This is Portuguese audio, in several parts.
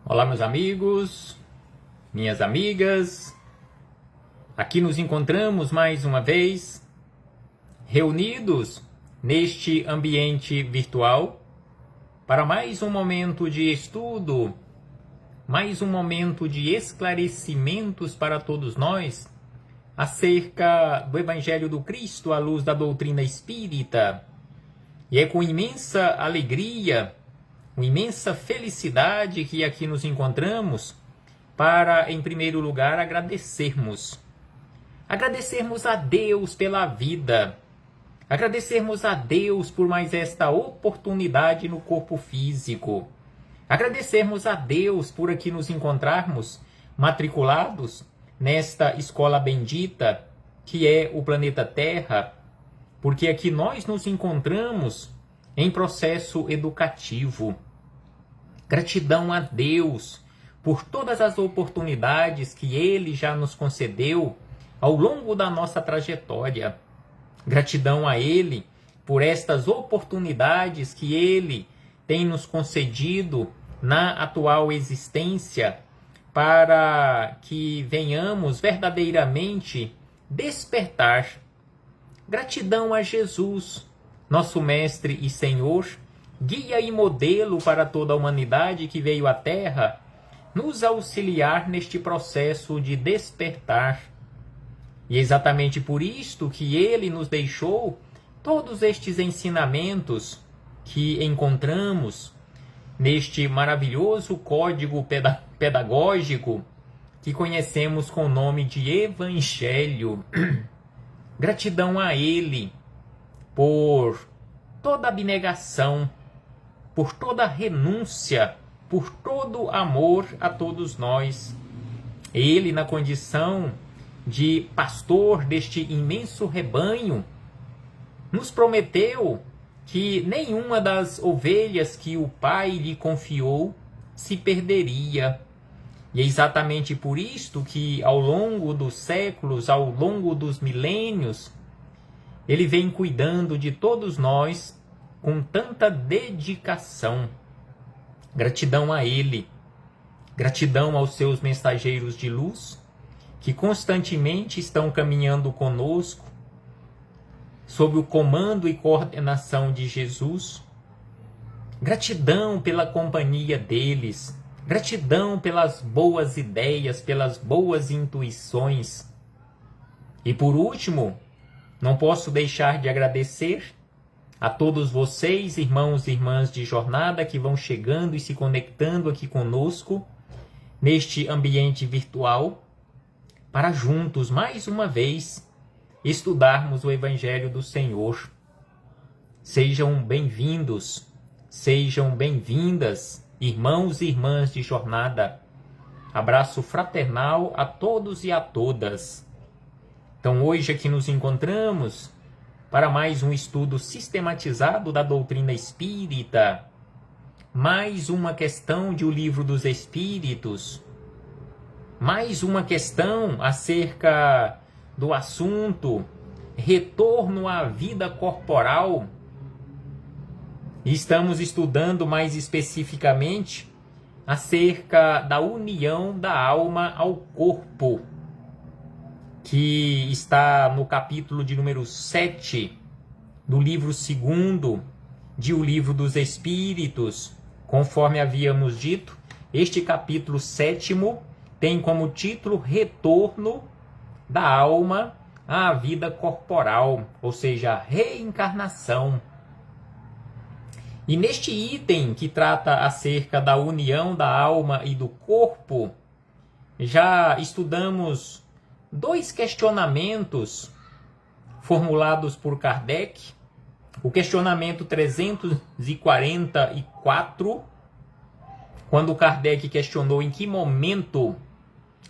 Olá, meus amigos, minhas amigas. Aqui nos encontramos mais uma vez, reunidos neste ambiente virtual, para mais um momento de estudo, mais um momento de esclarecimentos para todos nós acerca do Evangelho do Cristo à luz da doutrina espírita. E é com imensa alegria, com imensa felicidade que aqui nos encontramos para, em primeiro lugar, agradecermos a Deus pela vida, agradecermos a Deus por mais esta oportunidade no corpo físico, agradecermos a Deus por aqui nos encontrarmos matriculados nesta escola bendita que é o planeta Terra, porque aqui nós nos encontramos em processo educativo. Gratidão a Deus por todas as oportunidades que Ele já nos concedeu ao longo da nossa trajetória. Gratidão a Ele por estas oportunidades que Ele tem nos concedido na atual existência, para que venhamos verdadeiramente despertar. Gratidão a Jesus, nosso Mestre e Senhor, guia e modelo para toda a humanidade que veio à Terra, nos auxiliar neste processo de despertar. E é exatamente por isto que Ele nos deixou todos estes ensinamentos que encontramos neste maravilhoso código pedagógico que conhecemos com o nome de Evangelho. Gratidão a Ele por toda abnegação, por toda renúncia, por todo amor a todos nós. Ele, na condição de pastor deste imenso rebanho, nos prometeu que nenhuma das ovelhas que o Pai lhe confiou se perderia. E é exatamente por isto que, ao longo dos séculos, ao longo dos milênios, Ele vem cuidando de todos nós com tanta dedicação. Gratidão a Ele, gratidão aos seus mensageiros de luz, que constantemente estão caminhando conosco, sob o comando e coordenação de Jesus. Gratidão pela companhia deles, gratidão pelas boas ideias, pelas boas intuições. E por último, não posso deixar de agradecer a todos vocês, irmãos e irmãs de jornada, que vão chegando e se conectando aqui conosco, neste ambiente virtual, para juntos, mais uma vez, estudarmos o Evangelho do Senhor. Sejam bem-vindos, sejam bem-vindas, irmãos e irmãs de jornada. Abraço fraternal a todos e a todas. Então, hoje aqui nos encontramos para mais um estudo sistematizado da doutrina espírita, mais uma questão de O Livro dos Espíritos, mais uma questão acerca do assunto retorno à vida corporal. E estamos estudando mais especificamente acerca da união da alma ao corpo, que está no capítulo de número 7 do livro 2º de O Livro dos Espíritos. Conforme havíamos dito, este capítulo 7º tem como título Retorno da alma à vida corporal, ou seja, a reencarnação. E neste item que trata acerca da união da alma e do corpo, já estudamos dois questionamentos formulados por Kardec. O questionamento 344, quando Kardec questionou em que momento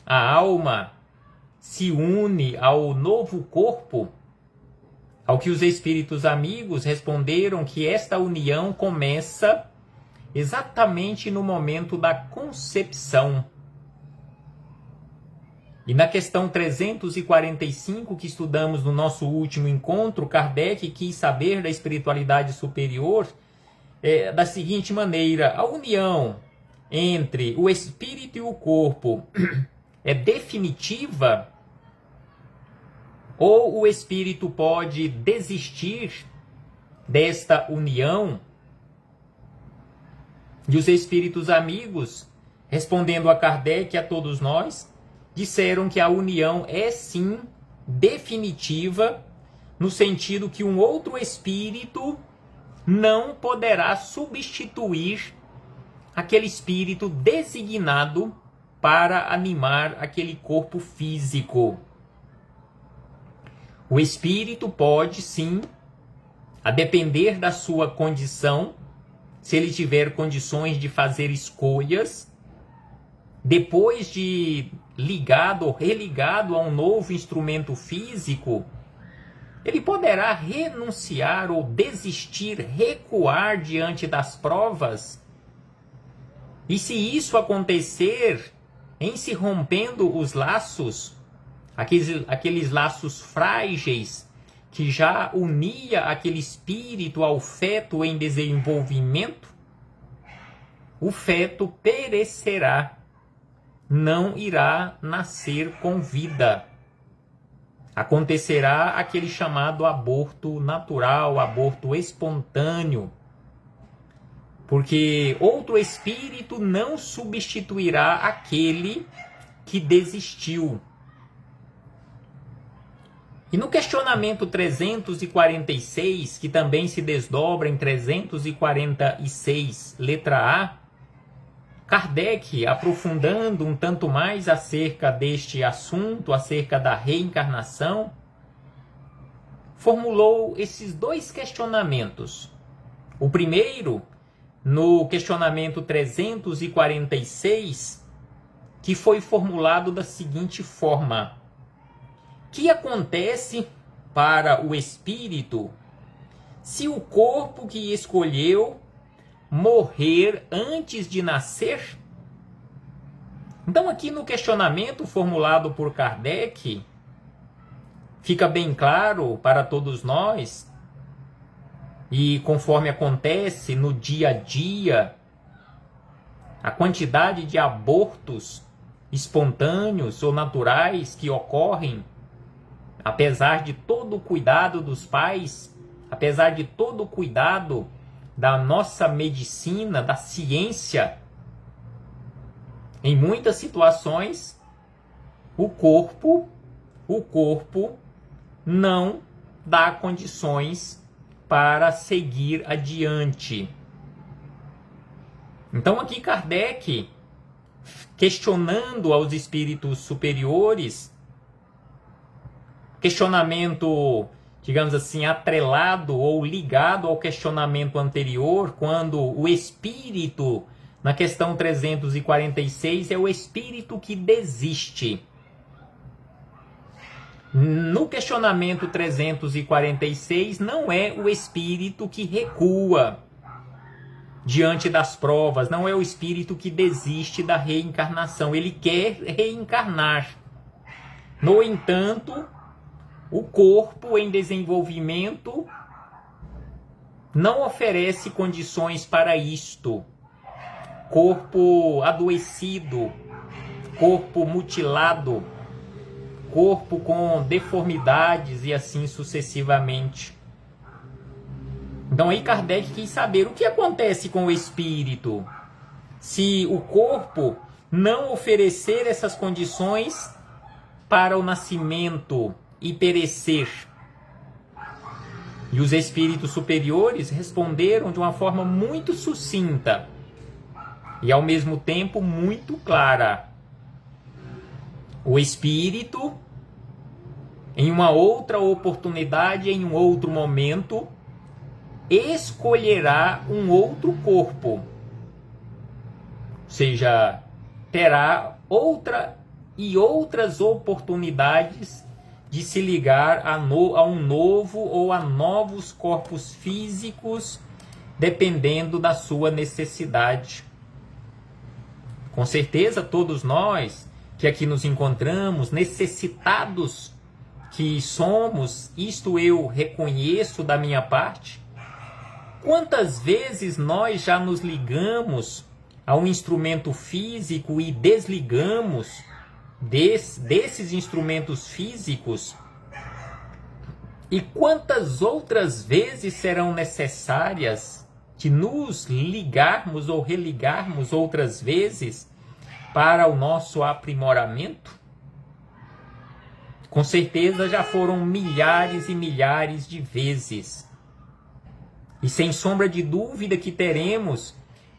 a alma se une ao novo corpo, ao que os espíritos amigos responderam que esta união começa exatamente no momento da concepção. E na questão 345, que estudamos no nosso último encontro, Kardec quis saber da espiritualidade superior da seguinte maneira: a união entre o espírito e o corpo é definitiva, ou o espírito pode desistir desta união? E os espíritos amigos, respondendo a Kardec e a todos nós, disseram que a união é sim definitiva, no sentido que um outro espírito não poderá substituir aquele espírito designado para animar aquele corpo físico. O espírito pode sim, a depender da sua condição, se ele tiver condições de fazer escolhas, depois de ligado ou religado a um novo instrumento físico, ele poderá renunciar ou desistir, recuar diante das provas. E se isso acontecer, em se rompendo os laços, aqueles laços frágeis que já unia aquele espírito ao feto em desenvolvimento, o feto perecerá, não irá nascer com vida. Acontecerá aquele chamado aborto natural, aborto espontâneo, porque outro espírito não substituirá aquele que desistiu. E no questionamento 346, que também se desdobra em 346, letra A, Kardec, aprofundando um tanto mais acerca deste assunto, acerca da reencarnação, formulou esses dois questionamentos. O primeiro, no questionamento 346, que foi formulado da seguinte forma: que acontece para o espírito se o corpo que escolheu morrer antes de nascer? Então, aqui no questionamento formulado por Kardec, fica bem claro para todos nós, e conforme acontece no dia a dia, a quantidade de abortos espontâneos ou naturais que ocorrem, apesar de todo o cuidado dos pais, apesar de todo o cuidado da nossa medicina, da ciência, em muitas situações, o corpo não dá condições para seguir adiante. Então aqui Kardec, questionando aos espíritos superiores, questionamento, digamos assim, atrelado ou ligado ao questionamento anterior, quando o espírito, na questão 346, é o espírito que desiste. No questionamento 346, não é o espírito que recua diante das provas, não é o espírito que desiste da reencarnação, ele quer reencarnar. No entanto, o corpo em desenvolvimento não oferece condições para isto. Corpo adoecido, corpo mutilado, corpo com deformidades e assim sucessivamente. Então aí Kardec quis saber o que acontece com o espírito se o corpo não oferecer essas condições para o nascimento e perecer. E os espíritos superiores responderam de uma forma muito sucinta e ao mesmo tempo muito clara. O espírito, em uma outra oportunidade, em um outro momento, escolherá um outro corpo. Ou seja, terá outras oportunidades de se ligar a um novo ou a novos corpos físicos, dependendo da sua necessidade. Com certeza, todos nós que aqui nos encontramos, necessitados que somos, isto eu reconheço da minha parte, quantas vezes nós já nos ligamos a um instrumento físico e desligamos desses instrumentos físicos? E quantas outras vezes serão necessárias de nos ligarmos ou religarmos outras vezes para o nosso aprimoramento? Com certeza já foram milhares e milhares de vezes. E sem sombra de dúvida que teremos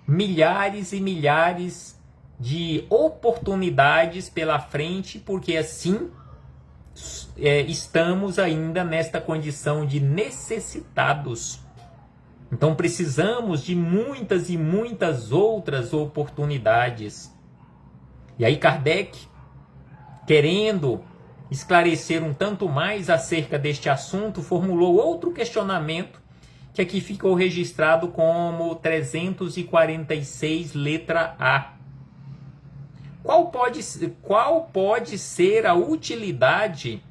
milhares e milhares de oportunidades pela frente, porque assim estamos ainda nesta condição de necessitados. Então precisamos de muitas e muitas outras oportunidades. E aí Kardec, querendo esclarecer um tanto mais acerca deste assunto, formulou outro questionamento que aqui ficou registrado como 346, letra A. Qual pode ser a utilidade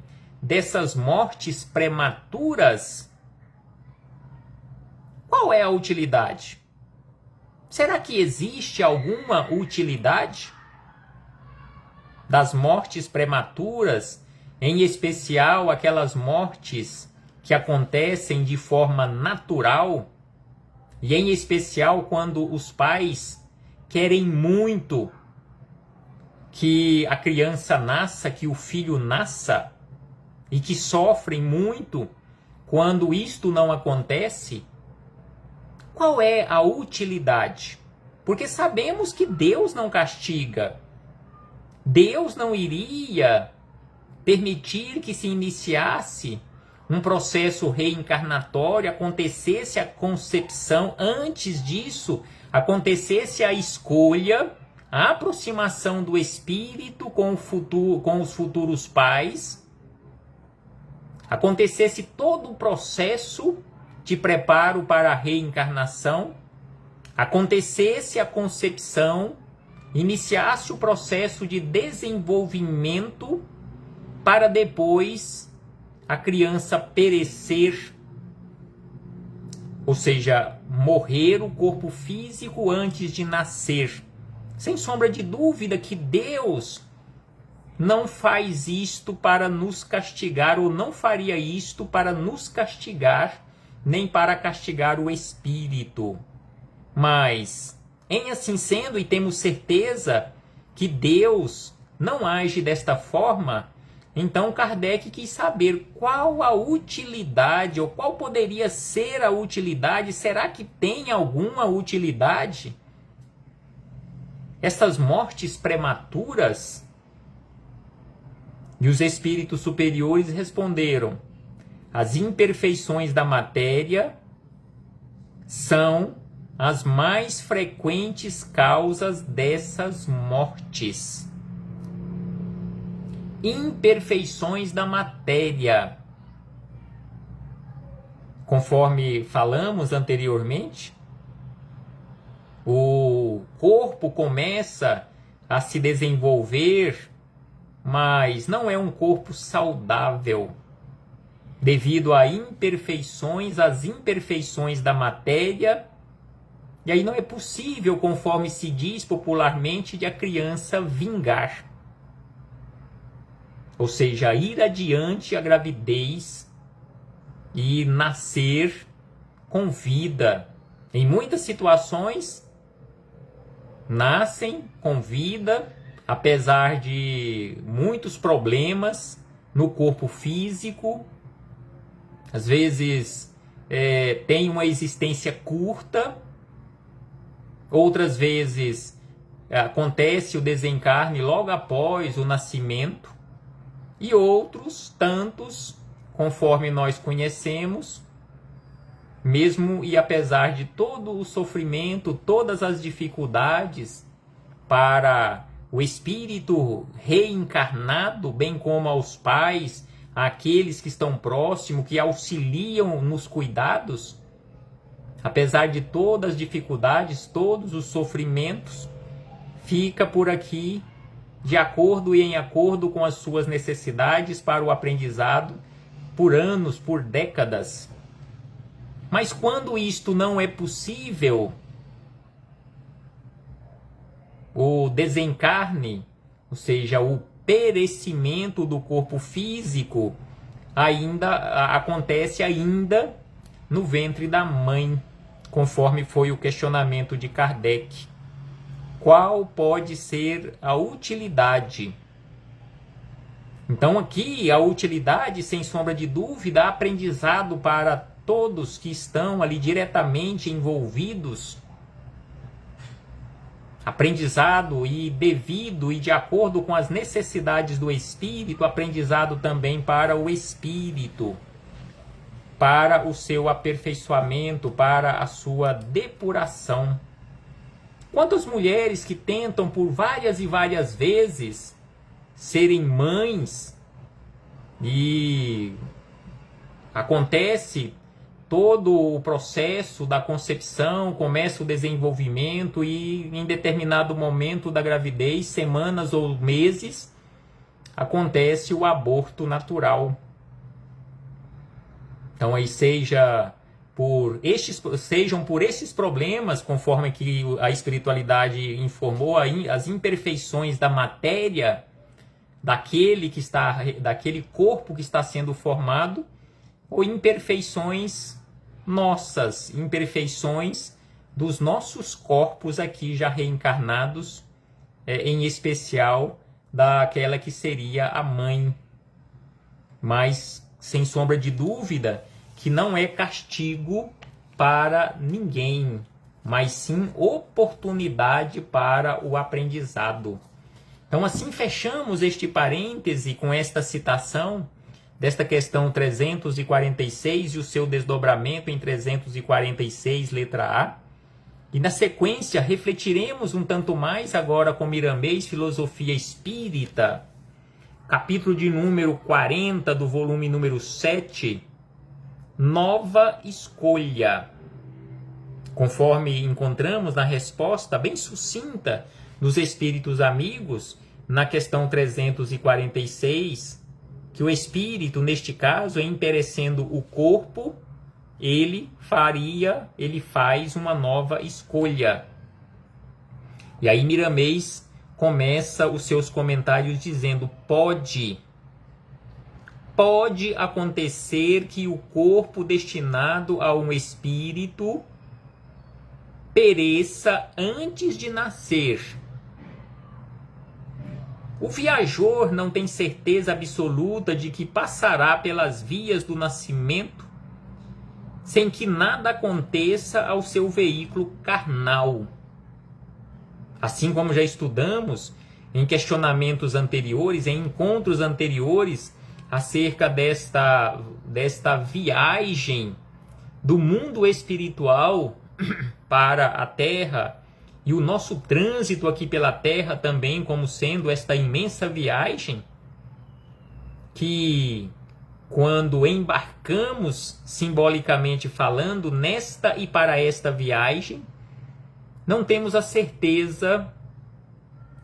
dessas mortes prematuras? Qual é a utilidade? Será que existe alguma utilidade das mortes prematuras, em especial aquelas mortes que acontecem de forma natural, e em especial quando os pais querem muito que a criança nasça, que o filho nasça, e que sofrem muito quando isto não acontece? Qual é a utilidade? Porque sabemos que Deus não castiga. Deus não iria permitir que se iniciasse um processo reencarnatório, acontecesse a concepção, antes disso acontecesse a escolha, a aproximação do espírito com os futuros pais, acontecesse todo o processo de preparo para a reencarnação, acontecesse a concepção, iniciasse o processo de desenvolvimento para depois a criança perecer, ou seja, morrer o corpo físico antes de nascer. Sem sombra de dúvida que Deus não faz isto para nos castigar, ou não faria isto para nos castigar, nem para castigar o espírito. Mas, em assim sendo, e temos certeza que Deus não age desta forma, então Kardec quis saber qual a utilidade, ou qual poderia ser a utilidade. Será que tem alguma utilidade? Essas mortes prematuras? E os espíritos superiores responderam: as imperfeições da matéria são as mais frequentes causas dessas mortes. Imperfeições da matéria. Conforme falamos anteriormente, o corpo começa a se desenvolver, mas não é um corpo saudável, devido a imperfeições, às imperfeições da matéria. E aí não é possível, conforme se diz popularmente, de a criança vingar. Ou seja, ir adiante a gravidez e nascer com vida. Em muitas situações, nascem com vida, apesar de muitos problemas no corpo físico. Às vezes tem uma existência curta, outras vezes acontece o desencarne logo após o nascimento, e outros tantos, conforme nós conhecemos, mesmo e apesar de todo o sofrimento, todas as dificuldades para o espírito reencarnado, bem como aos pais, àqueles que estão próximos, que auxiliam nos cuidados, apesar de todas as dificuldades, todos os sofrimentos, fica por aqui de acordo e em acordo com as suas necessidades para o aprendizado por anos, por décadas. Mas quando isto não é possível, o desencarne, ou seja, o perecimento do corpo físico, acontece ainda no ventre da mãe, conforme foi o questionamento de Kardec. Qual pode ser a utilidade? Então aqui a utilidade, sem sombra de dúvida, aprendizado para todos que estão ali diretamente envolvidos, aprendizado e devido e de acordo com as necessidades do espírito, aprendizado também para o espírito, para o seu aperfeiçoamento, para a sua depuração. Quantas mulheres que tentam por várias e várias vezes serem mães e acontece todo o processo da concepção, começa o desenvolvimento e em determinado momento da gravidez, semanas ou meses, acontece o aborto natural. Então aí sejam por esses problemas, conforme que a espiritualidade informou, as imperfeições da matéria daquele corpo que está sendo formado, ou imperfeições nossas, imperfeições dos nossos corpos aqui já reencarnados, em especial daquela que seria a mãe. Mas, sem sombra de dúvida, que não é castigo para ninguém, mas sim oportunidade para o aprendizado. Então, assim fechamos este parêntese com esta citação desta questão 346 e o seu desdobramento em 346, letra A. E na sequência refletiremos um tanto mais agora com Miramês, Filosofia Espírita, capítulo de número 40 do volume número 7, Nova Escolha. Conforme encontramos na resposta bem sucinta dos espíritos amigos, na questão 346, que o espírito, neste caso, em perecendo o corpo, ele faz uma nova escolha. E aí Miramês começa os seus comentários dizendo: pode acontecer que o corpo destinado a um espírito pereça antes de nascer. O viajor não tem certeza absoluta de que passará pelas vias do nascimento sem que nada aconteça ao seu veículo carnal. Assim como já estudamos em questionamentos anteriores, em encontros anteriores, acerca desta viagem do mundo espiritual para a Terra, e o nosso trânsito aqui pela Terra também como sendo esta imensa viagem, que quando embarcamos, simbolicamente falando, nesta e para esta viagem, não temos a certeza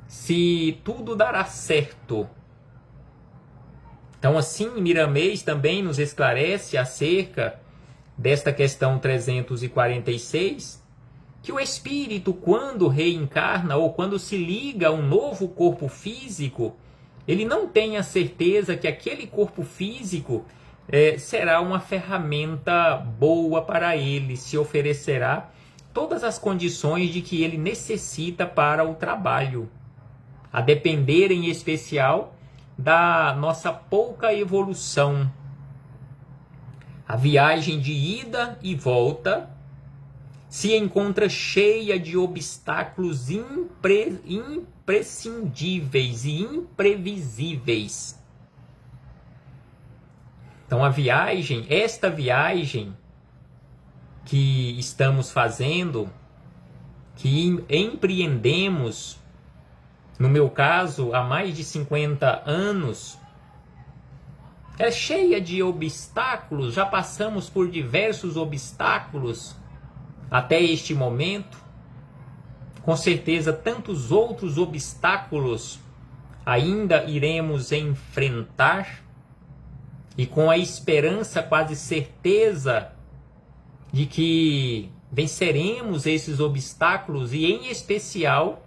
se tudo dará certo. Então assim, Miramês também nos esclarece acerca desta questão 346, que o espírito, quando reencarna ou quando se liga a um novo corpo físico, ele não tem a certeza que aquele corpo físico será uma ferramenta boa para ele, se oferecerá todas as condições de que ele necessita para o trabalho, a depender em especial da nossa pouca evolução. A viagem de ida e volta se encontra cheia de obstáculos imprescindíveis e imprevisíveis. Então esta viagem que estamos fazendo, que empreendemos, no meu caso, há mais de 50 anos, é cheia de obstáculos, já passamos por diversos obstáculos até este momento. Com certeza, tantos outros obstáculos ainda iremos enfrentar, e com a esperança, quase certeza, de que venceremos esses obstáculos, e em especial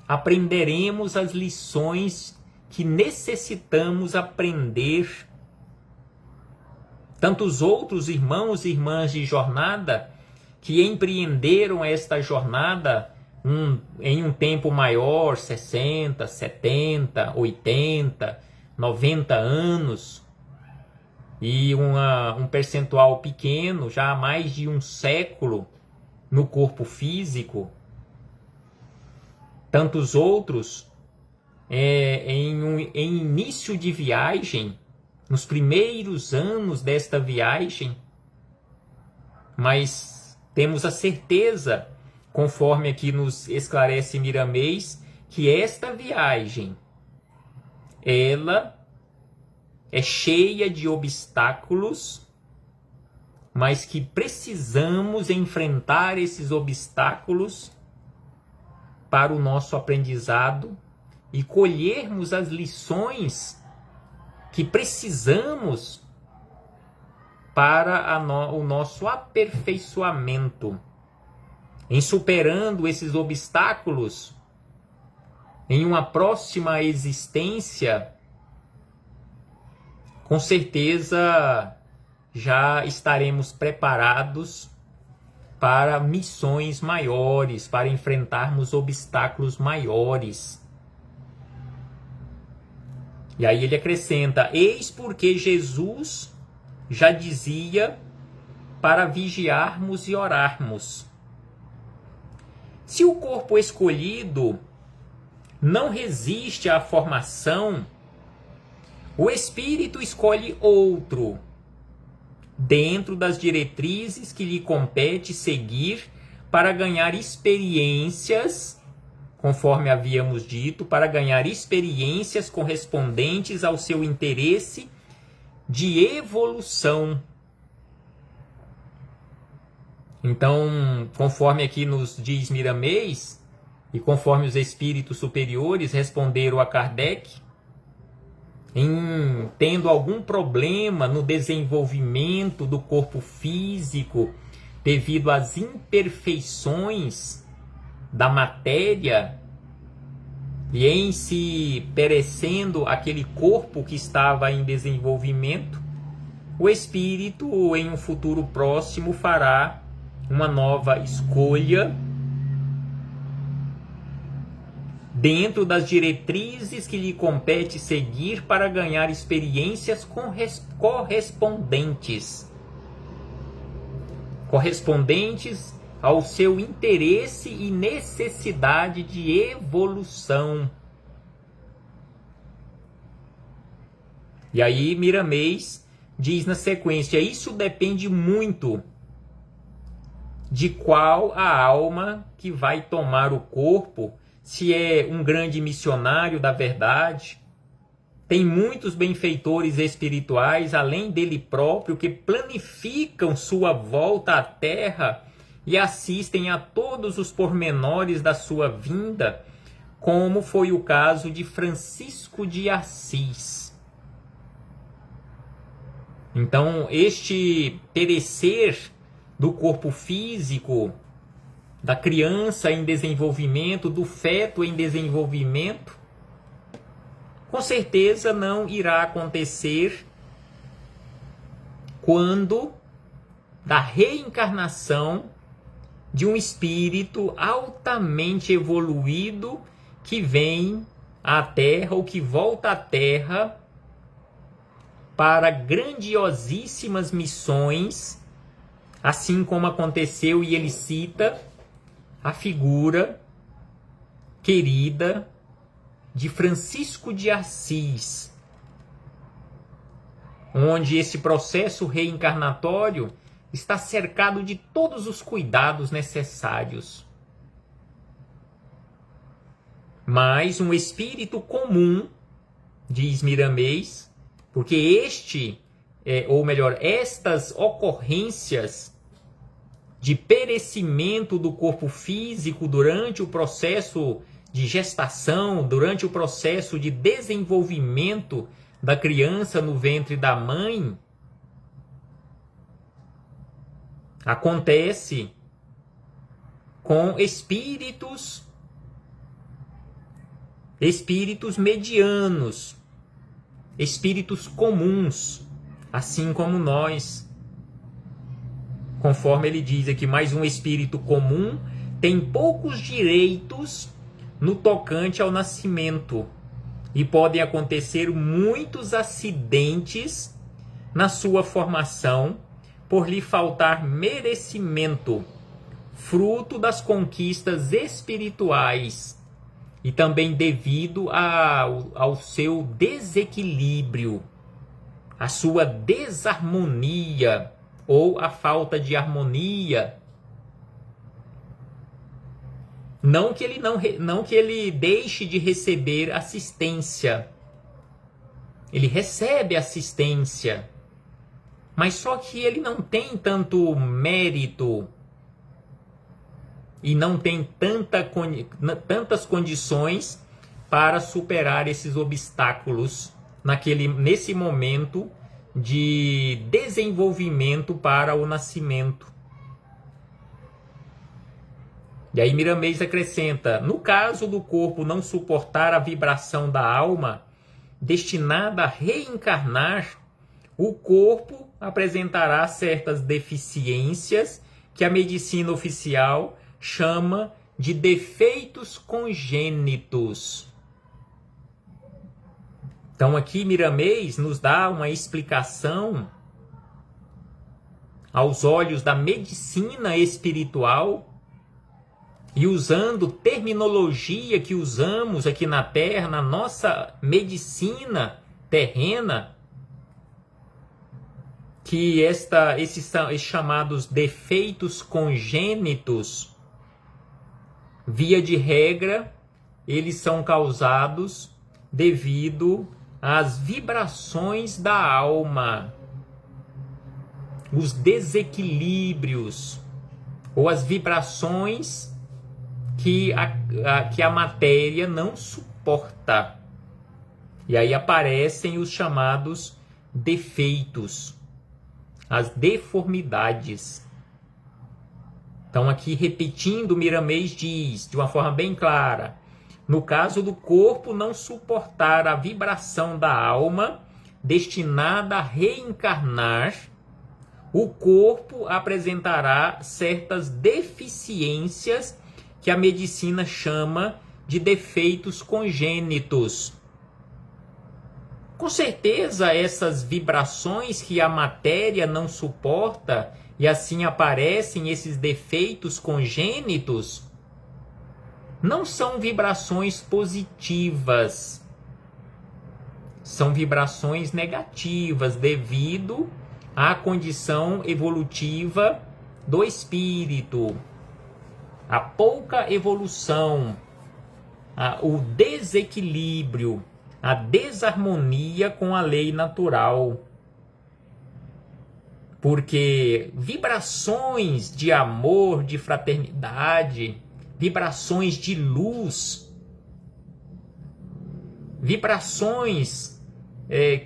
aprenderemos as lições que necessitamos aprender. Tantos outros irmãos e irmãs de jornada que empreenderam esta jornada em um tempo maior, 60, 70, 80, 90 anos, e um percentual pequeno, já há mais de um século, no corpo físico. Tantos outros em início de viagem, nos primeiros anos desta viagem, mas temos a certeza, conforme aqui nos esclarece Miramês, que esta viagem, ela é cheia de obstáculos, mas que precisamos enfrentar esses obstáculos para o nosso aprendizado e colhermos as lições que precisamos para o nosso aperfeiçoamento. Em superando esses obstáculos, em uma próxima existência, com certeza já estaremos preparados para missões maiores, para enfrentarmos obstáculos maiores. E aí ele acrescenta: eis porque Jesus já dizia para vigiarmos e orarmos. Se o corpo escolhido não resiste à formação, o espírito escolhe outro, dentro das diretrizes que lhe compete seguir para ganhar experiências, conforme havíamos dito, para ganhar experiências correspondentes ao seu interesse de evolução. Então, conforme aqui nos diz Miramês, e conforme os espíritos superiores responderam a Kardec, tendo algum problema no desenvolvimento do corpo físico, devido às imperfeições da matéria, e em se perecendo aquele corpo que estava em desenvolvimento, o espírito em um futuro próximo fará uma nova escolha dentro das diretrizes que lhe compete seguir para ganhar experiências correspondentes ao seu interesse e necessidade de evolução. E aí Miramês diz na sequência: isso depende muito de qual a alma que vai tomar o corpo, se é um grande missionário da verdade. Tem muitos benfeitores espirituais, além dele próprio, que planificam sua volta à Terra e assistem a todos os pormenores da sua vinda, como foi o caso de Francisco de Assis. Então, este perecer do corpo físico, da criança em desenvolvimento, do feto em desenvolvimento, com certeza não irá acontecer quando da reencarnação de um espírito altamente evoluído que vem à Terra ou que volta à Terra para grandiosíssimas missões, assim como aconteceu, e ele cita a figura querida de Francisco de Assis, onde esse processo reencarnatório está cercado de todos os cuidados necessários. Mas um espírito comum, diz Miramês, porque estas ocorrências de perecimento do corpo físico durante o processo de gestação, durante o processo de desenvolvimento da criança no ventre da mãe, acontece com espíritos espíritos medianos, espíritos comuns, assim como nós. Conforme ele diz aqui, mais um espírito comum tem poucos direitos no tocante ao nascimento e podem acontecer muitos acidentes na sua formação por lhe faltar merecimento, fruto das conquistas espirituais e também devido ao seu desequilíbrio, a sua desarmonia ou a falta de harmonia. Não que ele deixe de receber assistência. Ele recebe assistência, mas só que ele não tem tanto mérito e não tem tantas condições para superar esses obstáculos nesse momento de desenvolvimento para o nascimento. E aí Miramês acrescenta: no caso do corpo não suportar a vibração da alma destinada a reencarnar, o corpo apresentará certas deficiências que a medicina oficial chama de defeitos congênitos. Então aqui Miramês nos dá uma explicação aos olhos da medicina espiritual e usando terminologia que usamos aqui na Terra, na nossa medicina terrena, que esses chamados defeitos congênitos, via de regra, eles são causados devido às vibrações da alma, os desequilíbrios ou as vibrações que a matéria não suporta. E aí aparecem os chamados defeitos, as deformidades. Então aqui repetindo, Miramês diz de uma forma bem clara: no caso do corpo não suportar a vibração da alma destinada a reencarnar, o corpo apresentará certas deficiências que a medicina chama de defeitos congênitos. Com certeza, essas vibrações que a matéria não suporta, e assim aparecem esses defeitos congênitos, não são vibrações positivas. São vibrações negativas devido à condição evolutiva do espírito, a pouca evolução, o desequilíbrio, a desarmonia com a lei natural. Porque vibrações de amor, de fraternidade, vibrações de luz, vibrações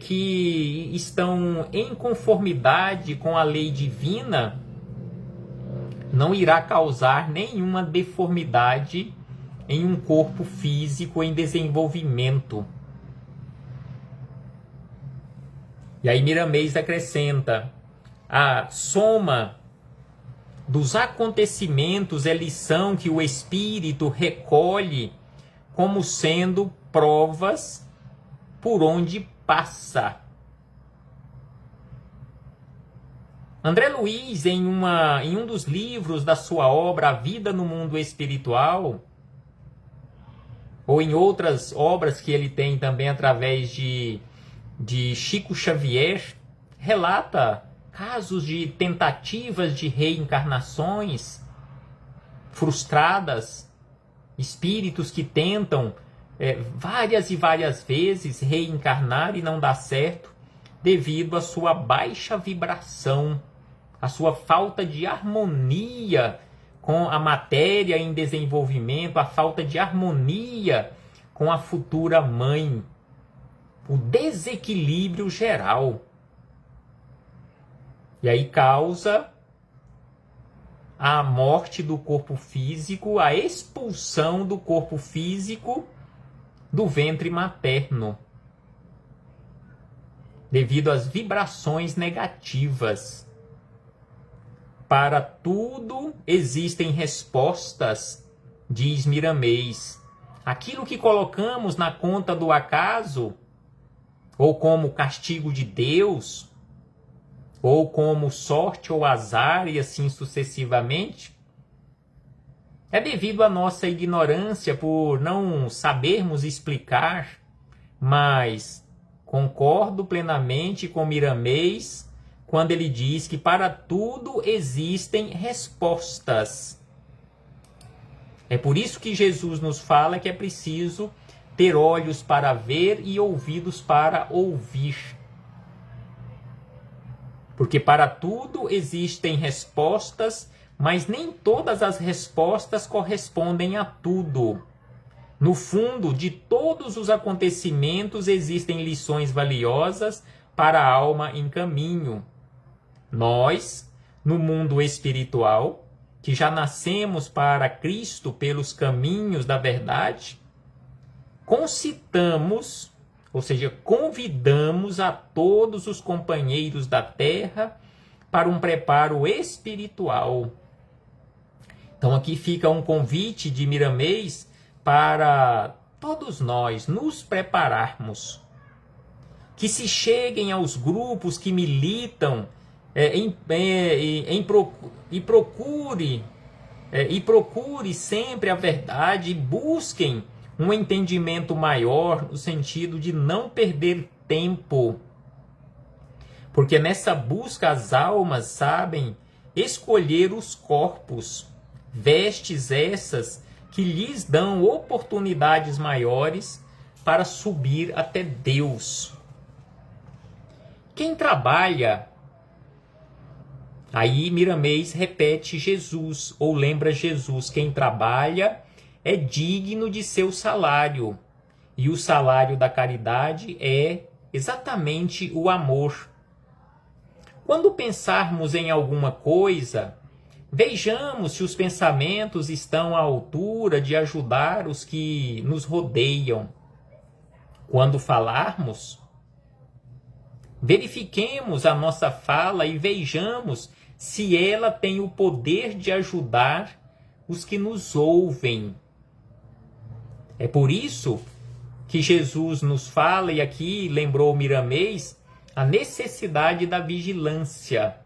que estão em conformidade com a lei divina, não irá causar nenhuma deformidade em um corpo físico em desenvolvimento. E aí Miramês acrescenta: a soma dos acontecimentos é lição que o espírito recolhe como sendo provas por onde passa. André Luiz, em um dos livros da sua obra A Vida no Mundo Espiritual, ou em outras obras que ele tem também através de Chico Xavier, relata casos de tentativas de reencarnações frustradas, espíritos que tentam várias e várias vezes reencarnar e não dá certo devido à sua baixa vibração, à sua falta de harmonia com a matéria em desenvolvimento, a falta de harmonia com a futura mãe, o desequilíbrio geral. E aí causa a morte do corpo físico, a expulsão do corpo físico do ventre materno, devido às vibrações negativas. Para tudo existem respostas, diz Miramês. Aquilo que colocamos na conta do acaso, ou como castigo de Deus, ou como sorte ou azar, e assim sucessivamente, é devido à nossa ignorância por não sabermos explicar, mas concordo plenamente com Miramês quando ele diz que para tudo existem respostas. É por isso que Jesus nos fala que é preciso ter olhos para ver e ouvidos para ouvir. Porque para tudo existem respostas, mas nem todas as respostas correspondem a tudo. No fundo de todos os acontecimentos existem lições valiosas para a alma em caminho. Nós, no mundo espiritual, que já nascemos para Cristo pelos caminhos da verdade, concitamos, ou seja, convidamos a todos os companheiros da terra para um preparo espiritual. Então aqui fica um convite de Miramês para todos nós nos prepararmos. Que se cheguem aos grupos que militam procure sempre a verdade e busquem um entendimento maior no sentido de não perder tempo. Porque nessa busca as almas sabem escolher os corpos, vestes essas que lhes dão oportunidades maiores para subir até Deus. Quem trabalha, aí Miramês repete Jesus, ou lembra Jesus, quem trabalha é digno de seu salário. E o salário da caridade é exatamente o amor. Quando pensarmos em alguma coisa, vejamos se os pensamentos estão à altura de ajudar os que nos rodeiam. Quando falarmos, verifiquemos a nossa fala e vejamos se ela tem o poder de ajudar os que nos ouvem. É por isso que Jesus nos fala, e aqui lembrou Miramês, a necessidade da vigilância.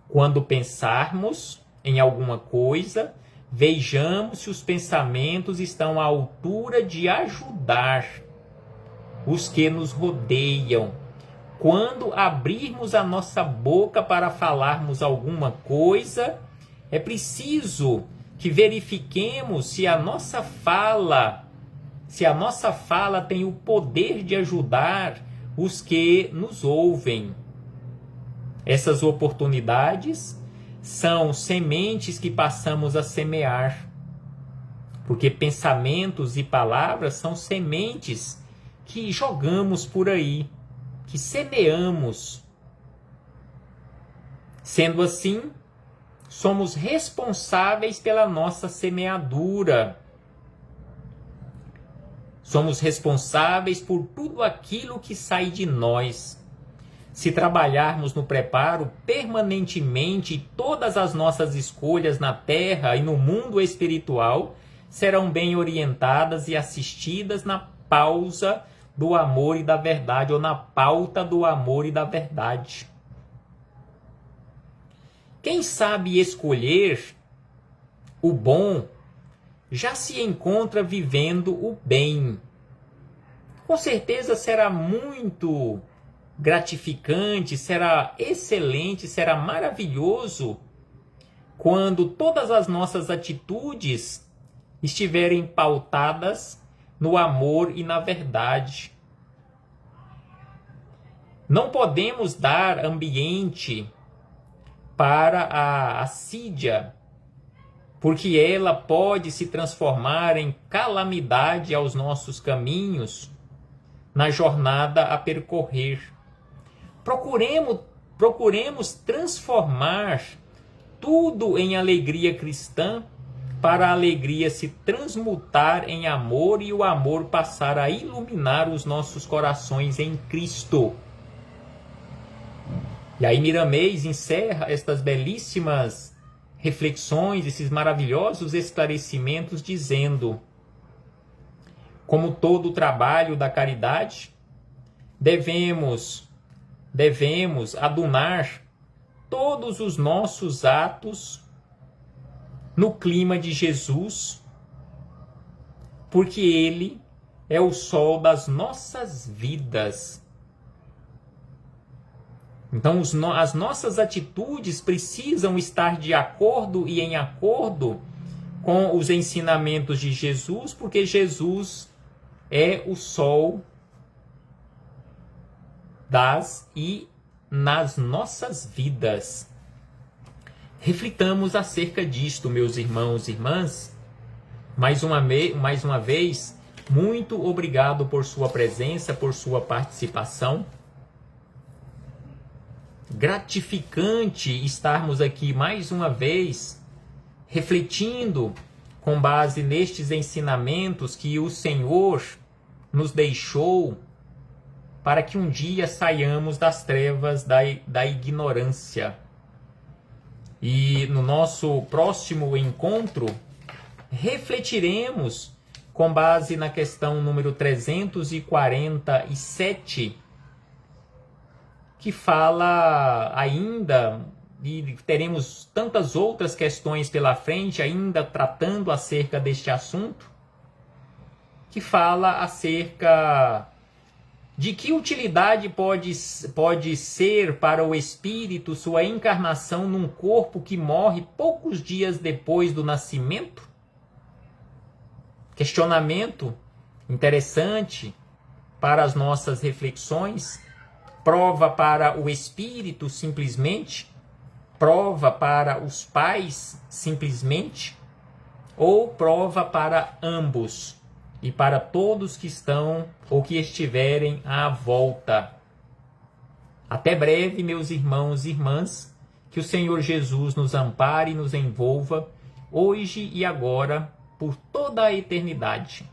Quando pensarmos em alguma coisa, vejamos se os pensamentos estão à altura de ajudar os que nos rodeiam. Quando abrirmos a nossa boca para falarmos alguma coisa, é preciso que verifiquemos se a nossa fala tem o poder de ajudar os que nos ouvem. Essas oportunidades são sementes que passamos a semear, porque pensamentos e palavras são sementes que jogamos por aí, que semeamos. Sendo assim, somos responsáveis pela nossa semeadura. Somos responsáveis por tudo aquilo que sai de nós. Se trabalharmos no preparo permanentemente, todas as nossas escolhas na terra e no mundo espiritual serão bem orientadas e assistidas na pausa do amor e da verdade, ou na pauta do amor e da verdade. Quem sabe escolher o bom já se encontra vivendo o bem. Com certeza será muito gratificante, será excelente, será maravilhoso quando todas as nossas atitudes estiverem pautadas no amor e na verdade. Não podemos dar ambiente para a assídia, porque ela pode se transformar em calamidade aos nossos caminhos na jornada a percorrer. Procuremos transformar tudo em alegria cristã, para a alegria se transmutar em amor e o amor passar a iluminar os nossos corações em Cristo. E aí Miramês encerra estas belíssimas reflexões, esses maravilhosos esclarecimentos, dizendo: como todo o trabalho da caridade, devemos adunar todos os nossos atos no clima de Jesus, porque Ele é o sol das nossas vidas. Então, as nossas atitudes precisam estar de acordo e em acordo com os ensinamentos de Jesus, porque Jesus é o sol nas nossas vidas. Reflitamos acerca disto, meus irmãos e irmãs. Mais uma vez, muito obrigado por sua presença, por sua participação. Gratificante estarmos aqui mais uma vez refletindo com base nestes ensinamentos que o Senhor nos deixou para que um dia saiamos das trevas da ignorância. E no nosso próximo encontro, refletiremos com base na questão número 347, que fala ainda, e teremos tantas outras questões pela frente ainda tratando acerca deste assunto, que fala acerca de que utilidade pode ser para o espírito sua encarnação num corpo que morre poucos dias depois do nascimento? Questionamento interessante para as nossas reflexões. Prova para o espírito simplesmente? Prova para os pais simplesmente? Ou prova para ambos e para todos que estão ou que estiverem à volta? Até breve, meus irmãos e irmãs, que o Senhor Jesus nos ampare e nos envolva hoje e agora por toda a eternidade.